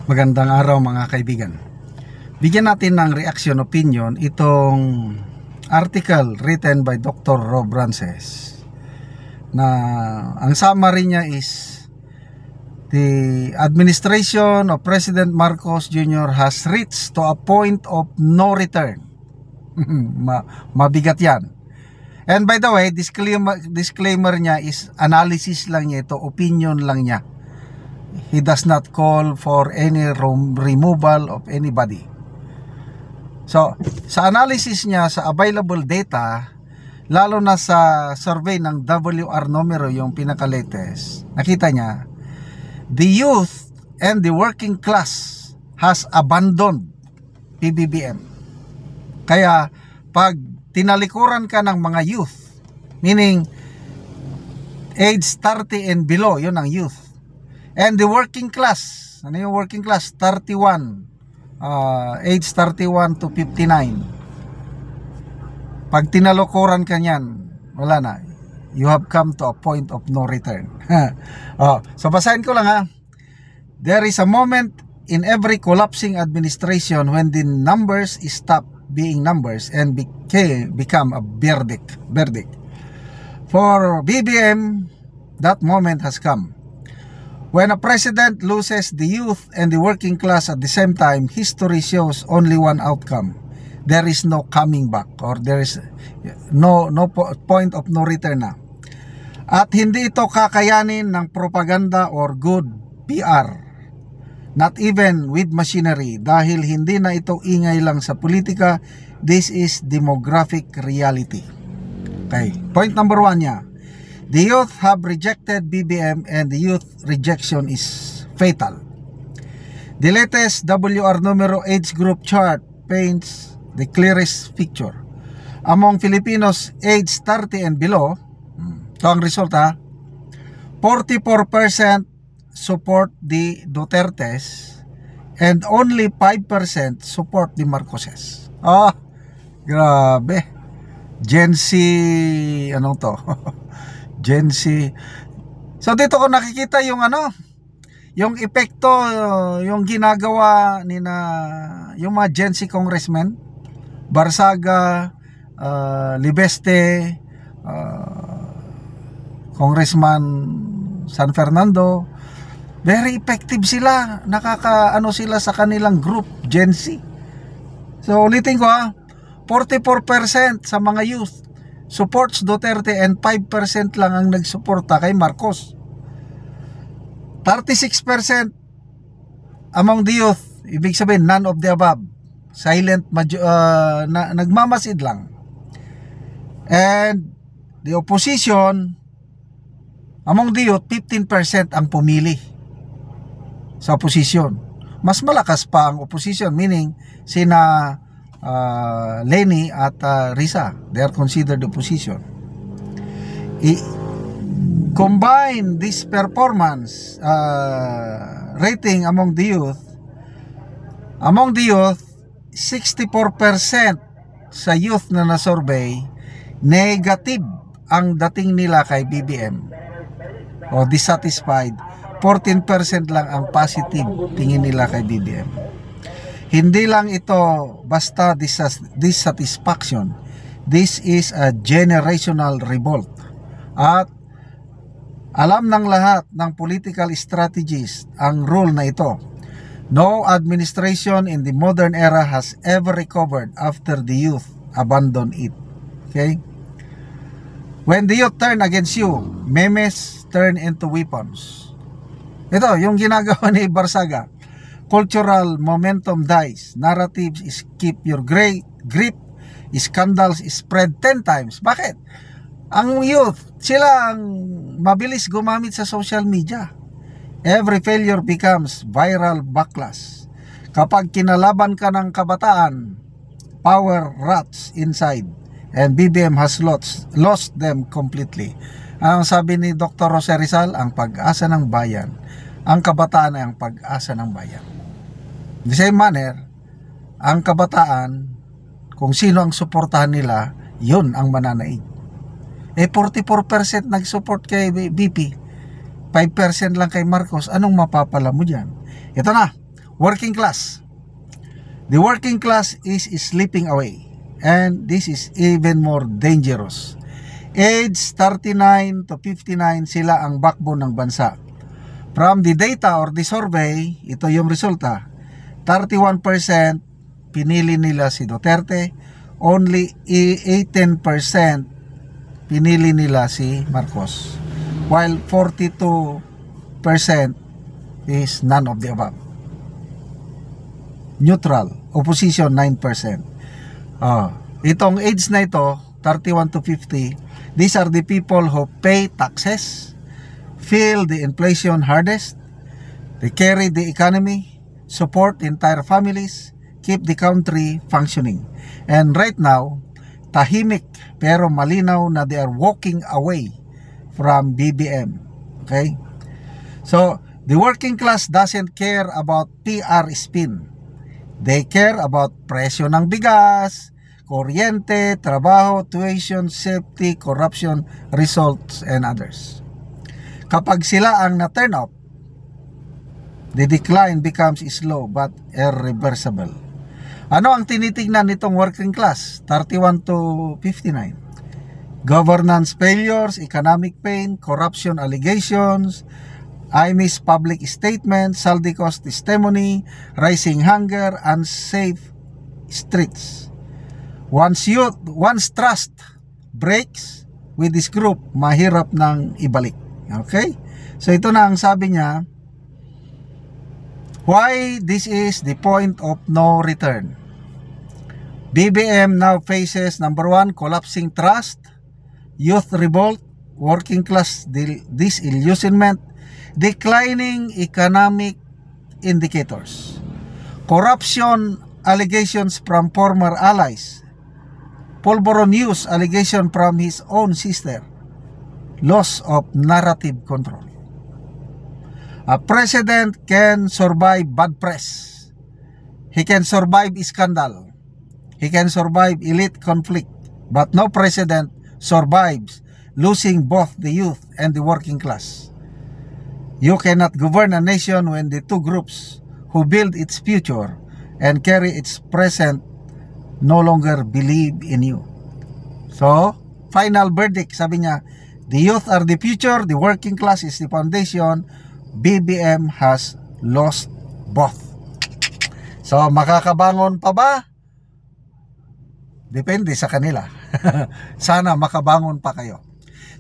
Magandang araw mga kaibigan. Bigyan natin ng reaction opinion itong article written by Dr. Rob Rances na ang summary niya is the administration of President Marcos Jr. has reached to a point of no return. Mabigat yan. And by the way, disclaimer niya is analysis lang niya ito, opinion lang niya. He does not call for any removal of anybody. So, sa analysis niya sa available data, lalo na sa survey ng WR numero, yung pinaka-latest, nakita niya, the youth and the working class has abandoned PBBM. Kaya, pag tinalikuran ka ng mga youth, meaning age 30 and below, yun ang youth. And the working class, ano yung working class? 31, age 31 to 59. Pag tinalokoran ka niyan, wala na. You have come to a point of no return. So basahin ko lang ha. There is a moment in every collapsing administration when the numbers stop being numbers and become a verdict. For BBM, that moment has come. When a president loses the youth and the working class at the same time, history shows only one outcome. There is no coming back, or there is no point of no return na. At hindi ito kakayanin ng propaganda or good PR. Not even with machinery, dahil hindi na ito ingay lang sa politika. This is demographic reality. Okay, point number 1 niya. The youth have rejected BBM and the youth rejection is fatal. The latest WR numero age group chart paints the clearest picture. Among Filipinos age 30 and below, ito ang resulta, 44% support the Dutertes and only 5% support the Marcoses. Grabe. Gen Z, anong to? Gen Z. So dito ko nakikita yung yung epekto, yung ginagawa ni yung mga Gen Z congressmen, Barsaga, Libeste, Congressman San Fernando. Very effective sila, sila sa kanilang group, Gen Z. So ulitin ko 44% sa mga youth supports Duterte and 5% lang ang nagsuporta kay Marcos. 36% among the youth, ibig sabihin none of the above, silent, nagmamasid lang. And the opposition among the youth, 15% ang pumili sa opposition. Mas malakas pa ang opposition, meaning sina Leni at Risa, they are considered opposition. Combine this performance rating among the youth, 64% sa youth na na-survey, negative ang dating nila kay BBM o dissatisfied. 14% lang ang positive tingin nila kay BBM. Hindi lang ito basta dissatisfaction. This is a generational revolt. At alam ng lahat ng political strategies ang rule na ito. No administration in the modern era has ever recovered after the youth abandon it. Okay? When the youth turn against you, memes turn into weapons. Ito, yung ginagawa ni Barsaga. Cultural momentum dies. Narratives is keep your grip. Scandals is spread 10 times. Bakit? Ang youth, sila ang mabilis gumamit sa social media. Every failure becomes viral backlash. Kapag kinalaban ka ng kabataan, power rots inside. And BBM has lost them completely. Ang sabi ni Dr. Jose Rizal, ang pag-asa ng bayan. Ang kabataan ay ang pag-asa ng bayan. The same manner, ang kabataan, kung sino ang suportahan nila, yun ang mananaig. 44% nag-support kay BP, 5% lang kay Marcos. Anong mapapala mo dyan? Ito na, Working class. The working class is slipping away, and this is even more dangerous. Age 39 to 59, sila ang backbone ng bansa. From the data or the survey, ito yung resulta. 31% pinili nila si Duterte, only 18% pinili nila si Marcos, while 42% is none of the above. Neutral, opposition 9%. Itong age na ito, 31 to 50, these are the people who pay taxes, feel the inflation hardest, they carry the economy, support entire families, keep the country functioning. And right now, tahimik pero malinaw na they are walking away from BBM. Okay? So, the working class doesn't care about PR spin. They care about presyo ng bigas, kuryente, trabaho, tuition, safety, corruption, results, and others. Kapag sila ang na-turn off, the decline becomes slow but irreversible. Ano ang tinitingnan nitong working class? 31 to 59. Governance failures, economic pain, corruption allegations, IME's public statement, Saldico's testimony, rising hunger, unsafe streets. Once trust breaks with this group, mahirap nang ibalik. Okay? So ito na ang sabi niya, why this is the point of no return. BBM now faces number 1, collapsing trust, youth revolt, working class disillusionment, declining economic indicators, corruption allegations from former allies, Pulvero News allegation from his own sister, loss of narrative control. A president can survive bad press, he can survive scandal, he can survive elite conflict, but no president survives losing both the youth and the working class. You cannot govern a nation when the two groups who build its future and carry its present no longer believe in you. So, final verdict, sabi niya, the youth are the future, the working class is the foundation, BBM has lost both. So, makakabangon pa ba? Depende sa kanila. Sana makabangon pa kayo.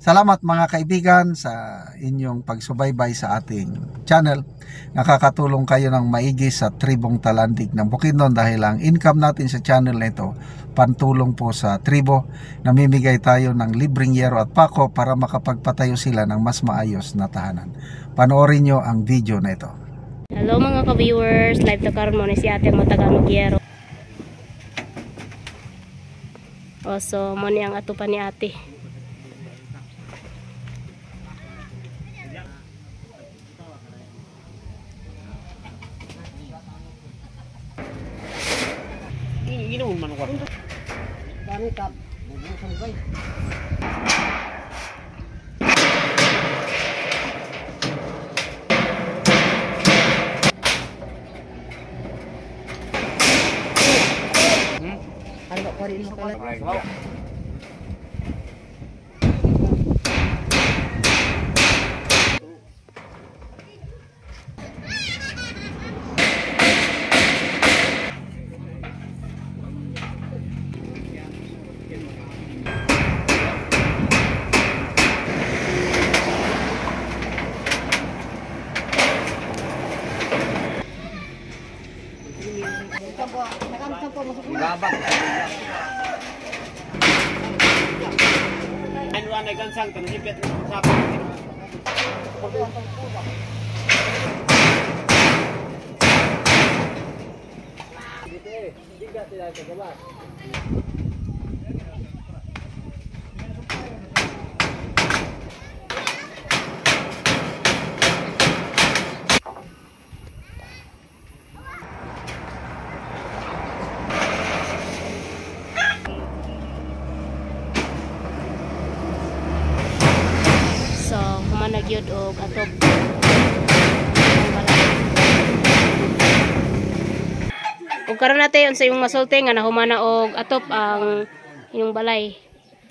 Salamat mga kaibigan sa inyong pagsubaybay sa ating channel. Nakakatulong kayo ng maigi sa tribong Talandig ng Bukidnon dahil ang income natin sa channel na ito, pantulong po sa tribo. Namimigay tayo ng libreng yero at pako para makapagpatayo sila ng mas maayos na tahanan. Panoorin nyo ang video na ito. Hello mga ka-viewers, live to karon mo ni si ate mo taga Magyero. So mo ni ang atupan ni ate. Ginoon man ko. Dani tap. Ano ko rin mo pala. Ano na gansang tanipet sa Nagyod og atop karon natin sa imong masulti nga nahumana og atop ang inyong balay.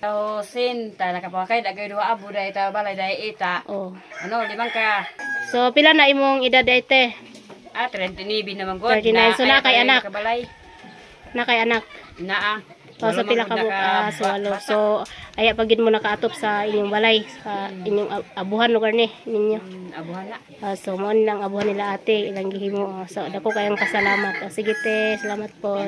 Tao sin ta nakapakay dagay duha abo dai ta balay dai ita. Oh. Ano limang ka? So pila na imong edad ite? 39 naman god. 39. So, na kay anak? Kabalay. Na kay anak. Naa. O, so pila ka bukas, walo. So, aya pagid mo nakaatop sa inyong balay, sa inyong abuhan lugar ni ninyo. Abuhan na. So, mo lang abuhan nila ate, ilang gihimo. So, dako kayong pasalamat. Sige te, salamat po.